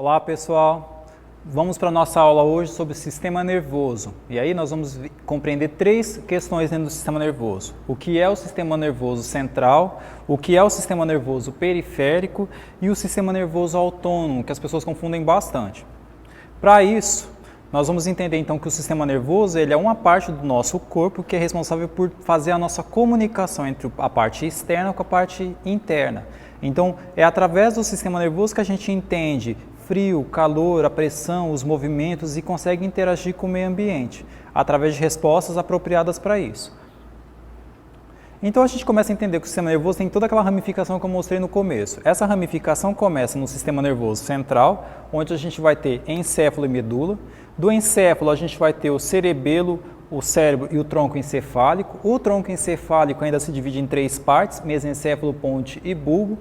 Olá pessoal, vamos para a nossa aula hoje sobre o sistema nervoso. E aí nós vamos compreender três questões dentro do sistema nervoso. O que é o sistema nervoso central, o que é o sistema nervoso periférico e o sistema nervoso autônomo, que as pessoas confundem bastante. Para isso, nós vamos entender então que o sistema nervoso ele é uma parte do nosso corpo que é responsável por fazer a nossa comunicação entre a parte externa com a parte interna. Então, é através do sistema nervoso que a gente entende frio, calor, a pressão, os movimentos e consegue interagir com o meio ambiente, através de respostas apropriadas para isso. Então a gente começa a entender que o sistema nervoso tem toda aquela ramificação que eu mostrei no começo. Essa ramificação começa no sistema nervoso central, onde a gente vai ter encéfalo e medula. Do encéfalo a gente vai ter o cerebelo, o cérebro e o tronco encefálico. O tronco encefálico ainda se divide em três partes, mesencéfalo, ponte e bulbo.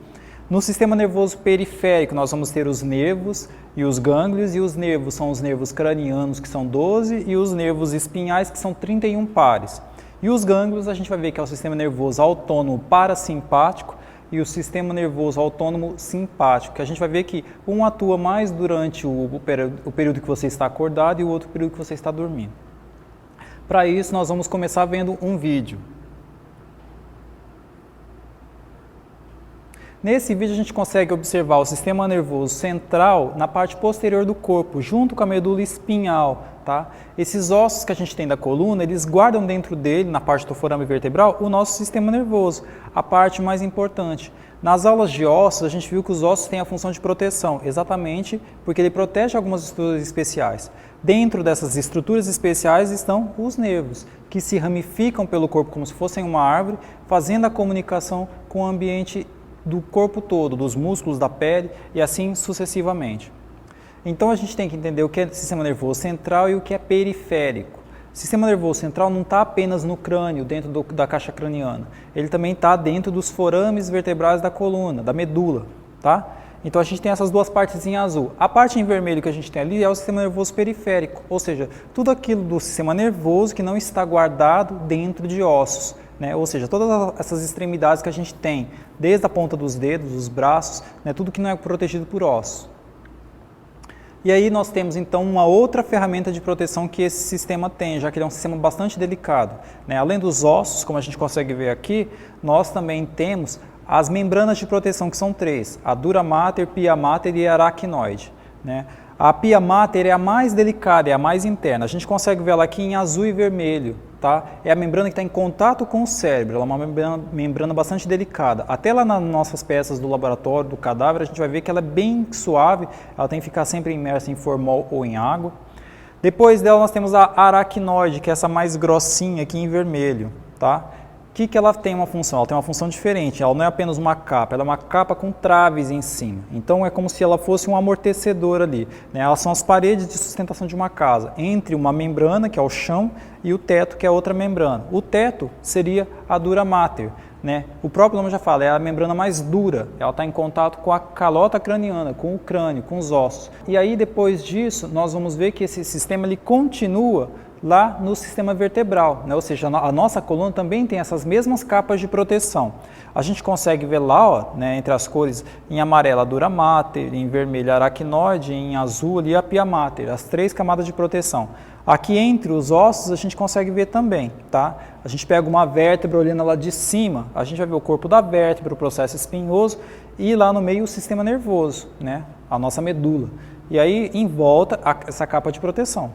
No sistema nervoso periférico, nós vamos ter os nervos e os gânglios, e os nervos são os nervos cranianos, que são 12, e os nervos espinhais, que são 31 pares. E os gânglios, a gente vai ver que é o sistema nervoso autônomo parasimpático e o sistema nervoso autônomo simpático, que a gente vai ver que um atua mais durante o período que você está acordado e o outro período que você está dormindo. Para isso, nós vamos começar vendo um vídeo. Nesse vídeo a gente consegue observar o sistema nervoso central na parte posterior do corpo, junto com a medula espinhal. Tá? Esses ossos que a gente tem da coluna, eles guardam dentro dele, na parte do forame vertebral, o nosso sistema nervoso, a parte mais importante. Nas aulas de ossos, a gente viu que os ossos têm a função de proteção, exatamente porque ele protege algumas estruturas especiais. Dentro dessas estruturas especiais estão os nervos, que se ramificam pelo corpo como se fossem uma árvore, fazendo a comunicação com o ambiente do corpo todo, dos músculos, da pele e assim sucessivamente. Então a gente tem que entender o que é sistema nervoso central e o que é periférico. O sistema nervoso central não está apenas no crânio, dentro da caixa craniana. Ele também está dentro dos forames vertebrais da coluna, da medula. Tá? Então a gente tem essas duas partes em azul. A parte em vermelho que a gente tem ali é o sistema nervoso periférico, ou seja, tudo aquilo do sistema nervoso que não está guardado dentro de ossos. Né? Ou seja, todas essas extremidades que a gente tem, desde a ponta dos dedos, os braços, né? Tudo que não é protegido por ossos. E aí nós temos então uma outra ferramenta de proteção que esse sistema tem, já que ele é um sistema bastante delicado. Né? Além dos ossos, como a gente consegue ver aqui, nós também temos as membranas de proteção, que são três: a dura mater, pia mater e aracnoide. Né? A pia mater é a mais delicada, é a mais interna. A gente consegue ver ela aqui em azul e vermelho. Tá? É a membrana que está em contato com o cérebro, ela é uma membrana bastante delicada. Até lá nas nossas peças do laboratório, do cadáver, a gente vai ver que ela é bem suave, ela tem que ficar sempre imersa em formol ou em água. Depois dela nós temos a aracnoide, que é essa mais grossinha aqui em vermelho. Tá? O que ela tem uma função? Ela tem uma função diferente, ela não é apenas uma capa, ela é uma capa com traves em cima. Então é como se ela fosse um amortecedor ali. Né? Elas são as paredes de sustentação de uma casa, entre uma membrana, que é o chão, e o teto, que é outra membrana. O teto seria a dura mater. Né? O próprio nome já fala, é a membrana mais dura, ela está em contato com a calota craniana, com o crânio, com os ossos. E aí depois disso, nós vamos ver que esse sistema ele continua lá no sistema vertebral, né? Ou seja, a nossa coluna também tem essas mesmas capas de proteção. A gente consegue ver lá, ó, né, entre as cores, em amarelo a dura mater, em vermelho a aracnoide, em azul ali a pia mater, as três camadas de proteção. Aqui entre os ossos a gente consegue ver também, tá? A gente pega uma vértebra olhando ela de cima, a gente vai ver o corpo da vértebra, o processo espinhoso e lá no meio o sistema nervoso, né? A nossa medula. E aí em volta essa capa de proteção.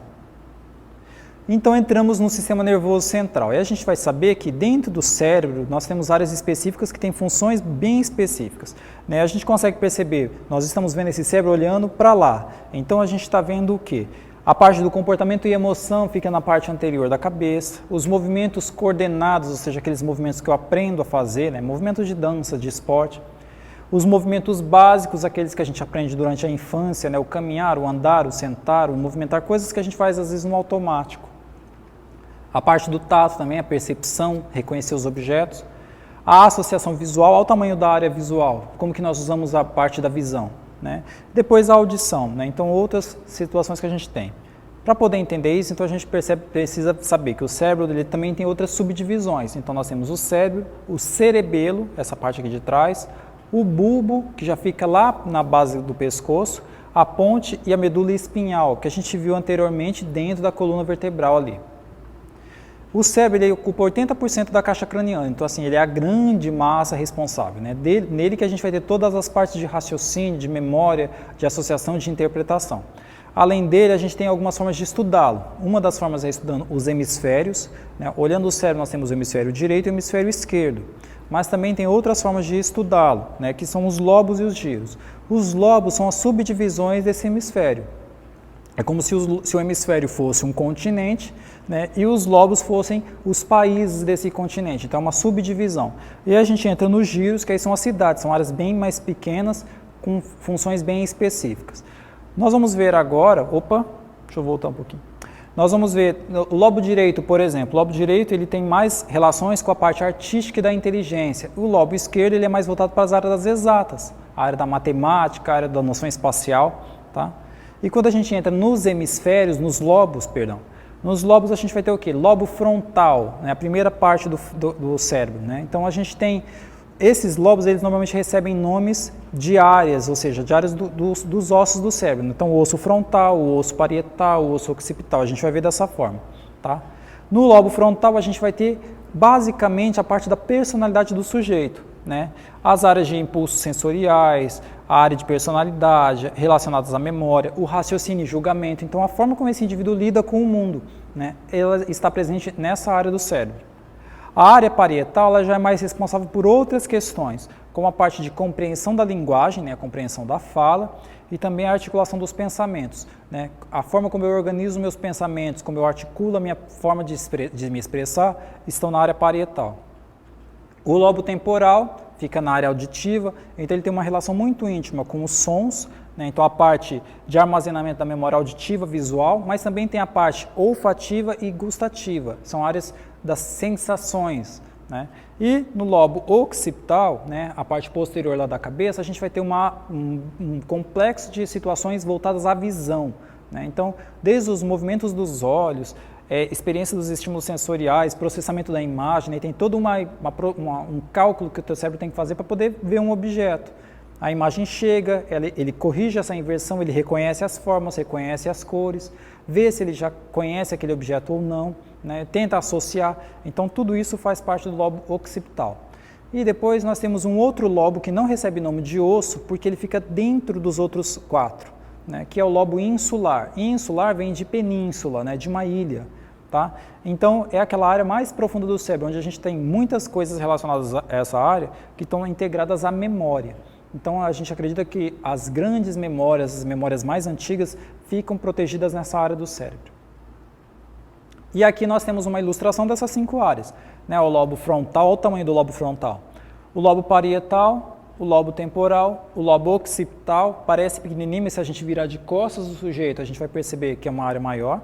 Então entramos no sistema nervoso central e a gente vai saber que dentro do cérebro nós temos áreas específicas que têm funções bem específicas. Né? A gente consegue perceber, nós estamos vendo esse cérebro olhando para lá, então a gente está vendo o quê? A parte do comportamento e emoção fica na parte anterior da cabeça, os movimentos coordenados, ou seja, aqueles movimentos que eu aprendo a fazer, né? Movimentos de dança, de esporte. Os movimentos básicos, aqueles que a gente aprende durante a infância, né? O caminhar, o andar, o sentar, o movimentar, coisas que a gente faz às vezes no automático. A parte do tato também, a percepção, reconhecer os objetos. A associação visual ao tamanho da área visual, como que nós usamos a parte da visão. Né? Depois a audição, né? Então outras situações que a gente tem. Para poder entender isso, então a gente precisa saber que o cérebro dele também tem outras subdivisões. Então nós temos o cérebro, o cerebelo, essa parte aqui de trás, o bulbo, que já fica lá na base do pescoço, a ponte e a medula espinhal, que a gente viu anteriormente dentro da coluna vertebral ali. O cérebro ele ocupa 80% da caixa craniana, então assim, ele é a grande massa responsável, né? Nele que a gente vai ter todas as partes de raciocínio, de memória, de associação, de interpretação. Além dele, a gente tem algumas formas de estudá-lo. Uma das formas é estudando os hemisférios, né? Olhando o cérebro, nós temos o hemisfério direito e o hemisfério esquerdo. Mas também tem outras formas de estudá-lo, né? Que são os lobos e os giros. Os lobos são as subdivisões desse hemisfério. É como se o hemisfério fosse um continente, né, e os lobos fossem os países desse continente. Então é uma subdivisão. E a gente entra nos giros, que aí são as cidades, são áreas bem mais pequenas, com funções bem específicas. Nós vamos ver agora, deixa eu voltar um pouquinho. Nós vamos ver o lobo direito, por exemplo. O lobo direito ele tem mais relações com a parte artística e da inteligência. O lobo esquerdo ele é mais voltado para as áreas das exatas, a área da matemática, a área da noção espacial, tá? E quando a gente entra nos hemisférios, nos lobos a gente vai ter o quê? Lobo frontal, né? A primeira parte do cérebro, né? Então a gente tem, esses lobos eles normalmente recebem nomes de áreas, ou seja, de áreas dos ossos do cérebro. Então o osso frontal, o osso parietal, o osso occipital, a gente vai ver dessa forma, tá? No lobo frontal a gente vai ter basicamente a parte da personalidade do sujeito, né? As áreas de impulsos sensoriais, a área de personalidade relacionadas à memória, o raciocínio e julgamento. Então, a forma como esse indivíduo lida com o mundo, né, ela está presente nessa área do cérebro. A área parietal ela já é mais responsável por outras questões, como a parte de compreensão da linguagem, né, a compreensão da fala, e também a articulação dos pensamentos, né, a forma como eu organizo meus pensamentos, como eu articulo a minha forma de me expressar, estão na área parietal. O lobo temporal fica na área auditiva, então ele tem uma relação muito íntima com os sons, né? Então a parte de armazenamento da memória auditiva, visual, mas também tem a parte olfativa e gustativa, são áreas das sensações, né? E no lobo occipital, né, a parte posterior lá da cabeça, a gente vai ter um complexo de situações voltadas à visão, né? Então, desde os movimentos dos olhos, experiência dos estímulos sensoriais, processamento da imagem, né? Tem todo um cálculo que o teu cérebro tem que fazer para poder ver um objeto. A imagem chega, ele corrige essa inversão, ele reconhece as formas, reconhece as cores, vê se ele já conhece aquele objeto ou não, né? Tenta associar. Então, tudo isso faz parte do lobo occipital. E depois nós temos um outro lobo que não recebe nome de osso, porque ele fica dentro dos outros 4. Né, que é o lobo insular. Insular vem de península, né, de uma ilha. Tá? Então, é aquela área mais profunda do cérebro, onde a gente tem muitas coisas relacionadas a essa área que estão integradas à memória. Então, a gente acredita que as grandes memórias, as memórias mais antigas, ficam protegidas nessa área do cérebro. E aqui nós temos uma ilustração dessas 5 áreas. Né, o lobo frontal, olha o tamanho do lobo frontal. O lobo parietal, o lobo temporal, o lobo occipital, parece pequenininho, mas se a gente virar de costas do sujeito, a gente vai perceber que é uma área maior.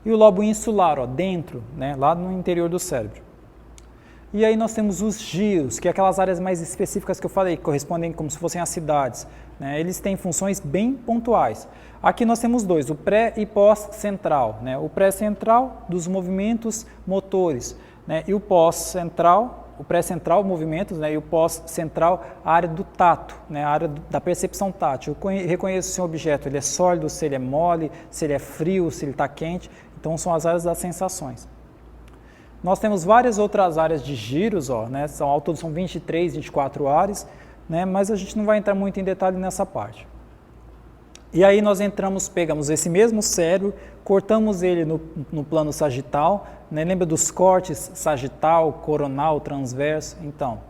E o lobo insular, ó, dentro, né, lá no interior do cérebro. E aí nós temos os giros, que é aquelas áreas mais específicas que eu falei, que correspondem como se fossem as cidades. Né, eles têm funções bem pontuais. Aqui nós temos 2, o pré e pós-central. Né, o pré-central dos movimentos motores, né, e o pós-central, o pré-central, movimentos, né, e o pós-central, a área do tato, né, a área da percepção tátil. Eu reconheço se um objeto ele é sólido, se ele é mole, se ele é frio, se ele está quente. Então, são as áreas das sensações. Nós temos várias outras áreas de giros, ó, né, ao todo são 23, 24 áreas, né, mas a gente não vai entrar muito em detalhe nessa parte. E aí nós pegamos esse mesmo cérebro, cortamos ele no plano sagital, né? Lembra dos cortes sagital, coronal, transverso? Então,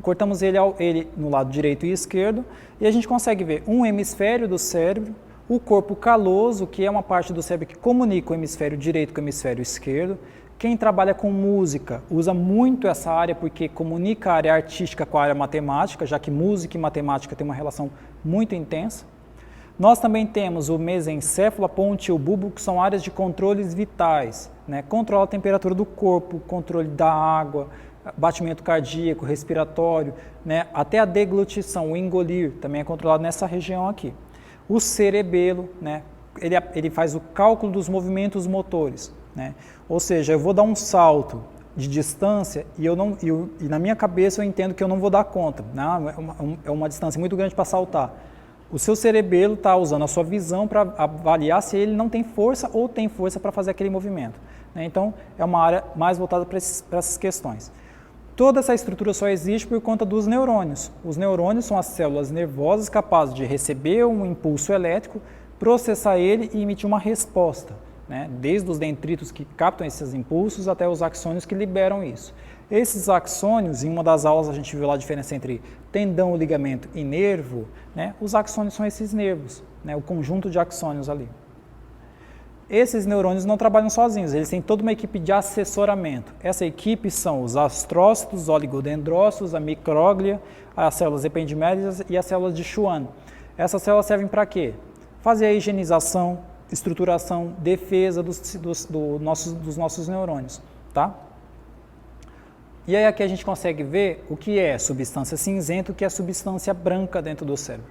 cortamos ele no lado direito e esquerdo e a gente consegue ver um hemisfério do cérebro, o corpo caloso, que é uma parte do cérebro que comunica o hemisfério direito com o hemisfério esquerdo. Quem trabalha com música usa muito essa área porque comunica a área artística com a área matemática, já que música e matemática têm uma relação muito intensa. Nós também temos o mesencéfalo, a ponte e o bulbo, que são áreas de controles vitais, né? Controla a temperatura do corpo, controle da água, batimento cardíaco, respiratório, né? Até a deglutição, o engolir, também é controlado nessa região aqui. O cerebelo, né? Ele faz o cálculo dos movimentos motores, né? Ou seja, eu vou dar um salto de distância e na minha cabeça eu entendo que eu não vou dar conta, né? É uma distância muito grande para saltar. O seu cerebelo está usando a sua visão para avaliar se ele não tem força ou tem força para fazer aquele movimento, né? Então, é uma área mais voltada para essas questões. Toda essa estrutura só existe por conta dos neurônios. Os neurônios são as células nervosas capazes de receber um impulso elétrico, processar ele e emitir uma resposta, né? Desde os dendritos que captam esses impulsos até os axônios que liberam isso. Esses axônios, em uma das aulas a gente viu lá a diferença entre tendão, ligamento e nervo, né? Os axônios são esses nervos, né? O conjunto de axônios ali. Esses neurônios não trabalham sozinhos, eles têm toda uma equipe de assessoramento. Essa equipe são os astrócitos, os oligodendrócitos, a micróglia, as células ependimélias e as células de Schwann. Essas células servem para quê? Fazer a higienização, estruturação, defesa dos nossos neurônios, tá? E aí aqui a gente consegue ver o que é substância cinzenta e o que é substância branca dentro do cérebro.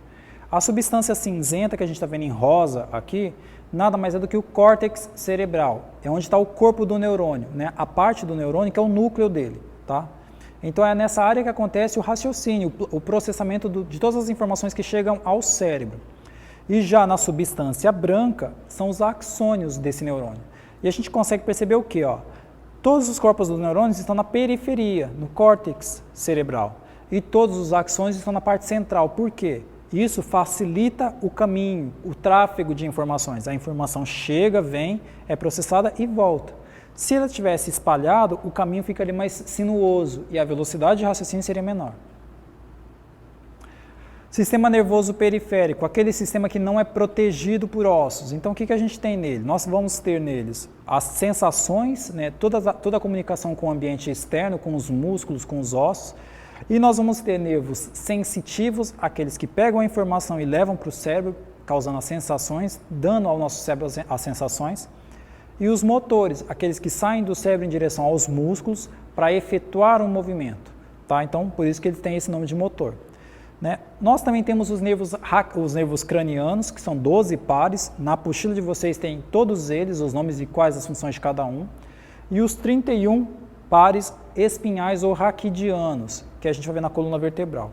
A substância cinzenta que a gente está vendo em rosa aqui, nada mais é do que o córtex cerebral. É onde está o corpo do neurônio, né? A parte do neurônio que é o núcleo dele, tá? Então é nessa área que acontece o raciocínio, o processamento de todas as informações que chegam ao cérebro. E já na substância branca são os axônios desse neurônio. E a gente consegue perceber o quê? Todos os corpos dos neurônios estão na periferia, no córtex cerebral. E todos os axônios estão na parte central. Por quê? Isso facilita o caminho, o tráfego de informações. A informação chega, vem, é processada e volta. Se ela tivesse espalhado, o caminho ficaria mais sinuoso e a velocidade de raciocínio seria menor. Sistema nervoso periférico, aquele sistema que não é protegido por ossos. Então, o que a gente tem nele? Nós vamos ter neles as sensações, né, toda a comunicação com o ambiente externo, com os músculos, com os ossos. E nós vamos ter nervos sensitivos, aqueles que pegam a informação e levam para o cérebro, causando as sensações, dando ao nosso cérebro as sensações. E os motores, aqueles que saem do cérebro em direção aos músculos para efetuar um movimento, tá? Então, por isso que eles têm esse nome de motor, né? Nós também temos os nervos cranianos, que são 12 pares. Na apostila de vocês tem todos eles, os nomes e quais as funções de cada um. E os 31 pares espinhais ou raquidianos, que a gente vai ver na coluna vertebral.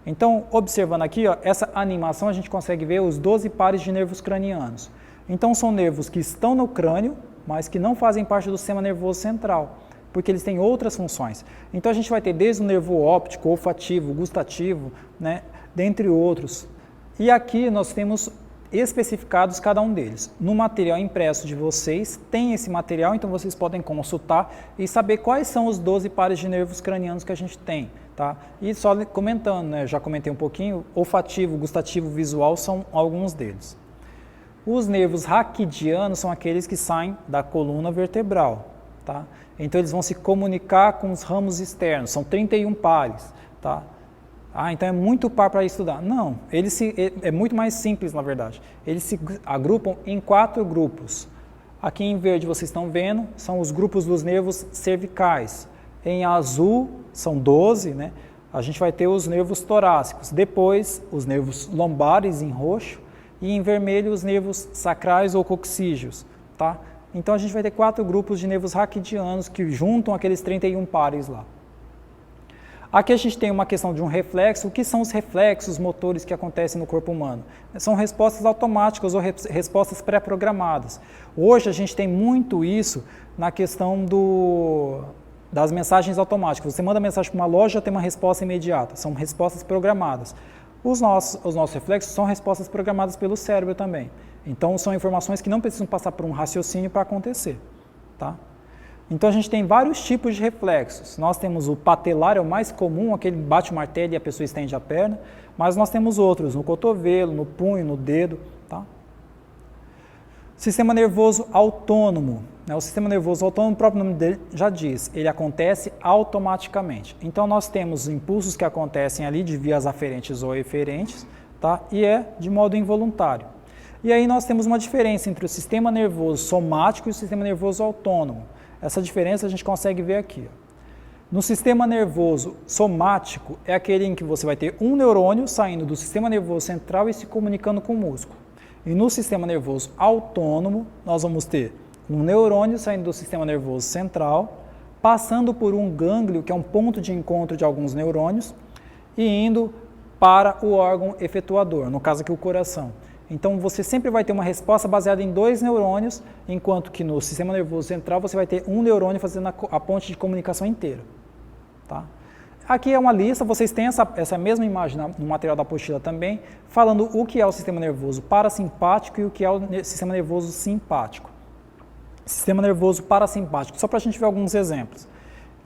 Então, observando aqui, essa animação, a gente consegue ver os 12 pares de nervos cranianos. Então, são nervos que estão no crânio, mas que não fazem parte do sistema nervoso central, porque eles têm outras funções. Então, a gente vai ter desde o nervo óptico, olfativo, gustativo, né, dentre outros. E aqui nós temos especificados cada um deles. No material impresso de vocês, tem esse material, então vocês podem consultar e saber quais são os 12 pares de nervos cranianos que a gente tem, tá? E só comentando, né, já comentei um pouquinho, olfativo, gustativo, visual são alguns deles. Os nervos raquidianos são aqueles que saem da coluna vertebral, tá? Então eles vão se comunicar com os ramos externos, são 31 pares, tá? Então é muito par para estudar. Não, é muito mais simples, na verdade. Eles se agrupam em 4 grupos. Aqui em verde vocês estão vendo, são os grupos dos nervos cervicais. Em azul, são 12, né? A gente vai ter os nervos torácicos. Depois, os nervos lombares em roxo. E em vermelho, os nervos sacrais ou coxígeos, tá? Então a gente vai ter 4 grupos de nervos raquidianos que juntam aqueles 31 pares lá. Aqui a gente tem uma questão de um reflexo. O que são os reflexos motores que acontecem no corpo humano? São respostas automáticas ou respostas pré-programadas. Hoje a gente tem muito isso na questão das mensagens automáticas. Você manda mensagem para uma loja, tem uma resposta imediata. São respostas programadas. Os nossos reflexos são respostas programadas pelo cérebro também. Então são informações que não precisam passar por um raciocínio para acontecer, tá? Então a gente tem vários tipos de reflexos. Nós temos o patelar, é o mais comum, aquele bate o martelo e a pessoa estende a perna, mas nós temos outros no cotovelo, no punho, no dedo, tá? Sistema nervoso autônomo. O sistema nervoso autônomo, o próprio nome dele já diz, ele acontece automaticamente. Então nós temos impulsos que acontecem ali de vias aferentes ou eferentes, tá? E é de modo involuntário. E aí nós temos uma diferença entre o sistema nervoso somático e o sistema nervoso autônomo. Essa diferença a gente consegue ver aqui. No sistema nervoso somático, é aquele em que você vai ter um neurônio saindo do sistema nervoso central e se comunicando com o músculo. E no sistema nervoso autônomo, nós vamos ter um neurônio saindo do sistema nervoso central, passando por um gânglio, que é um ponto de encontro de alguns neurônios, e indo para o órgão efetuador, no caso aqui o coração. Então você sempre vai ter uma resposta baseada em 2 neurônios, enquanto que no sistema nervoso central você vai ter um neurônio fazendo a ponte de comunicação inteira. Tá? Aqui é uma lista, vocês têm essa mesma imagem no material da apostila também, falando o que é o sistema nervoso parasimpático e o que é o sistema nervoso simpático. Sistema nervoso parasimpático, só para a gente ver alguns exemplos.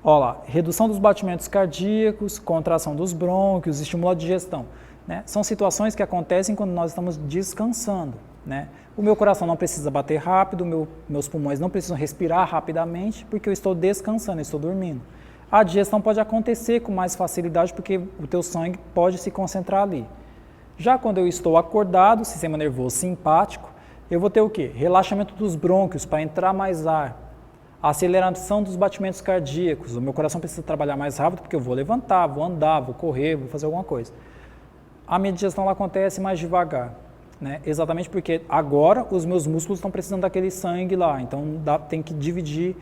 Olha lá, redução dos batimentos cardíacos, contração dos brônquios, estímulo à digestão. Né? São situações que acontecem quando nós estamos descansando. Né? O meu coração não precisa bater rápido, meus pulmões não precisam respirar rapidamente, porque eu estou descansando, eu estou dormindo. A digestão pode acontecer com mais facilidade, porque o teu sangue pode se concentrar ali. Já quando eu estou acordado, sistema nervoso simpático, eu vou ter o quê? Relaxamento dos brônquios para entrar mais ar. Aceleração dos batimentos cardíacos. O meu coração precisa trabalhar mais rápido porque eu vou levantar, vou andar, vou correr, vou fazer alguma coisa. A minha digestão ela acontece mais devagar, né? Exatamente porque agora os meus músculos estão precisando daquele sangue lá, então tem que dividir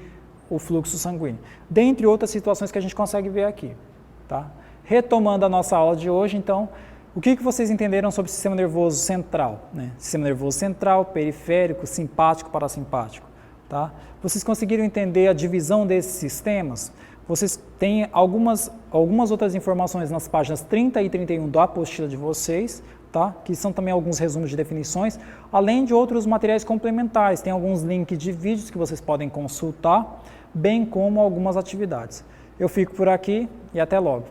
o fluxo sanguíneo. Dentre outras situações que a gente consegue ver aqui. Tá? Retomando a nossa aula de hoje, então, o que vocês entenderam sobre o sistema nervoso central? Né? Sistema nervoso central, periférico, simpático, parasimpático. Tá? Vocês conseguiram entender a divisão desses sistemas? Vocês têm algumas outras informações nas páginas 30 e 31 da apostila de vocês, tá? Que são também alguns resumos de definições, além de outros materiais complementares. Tem alguns links de vídeos que vocês podem consultar, bem como algumas atividades. Eu fico por aqui e até logo.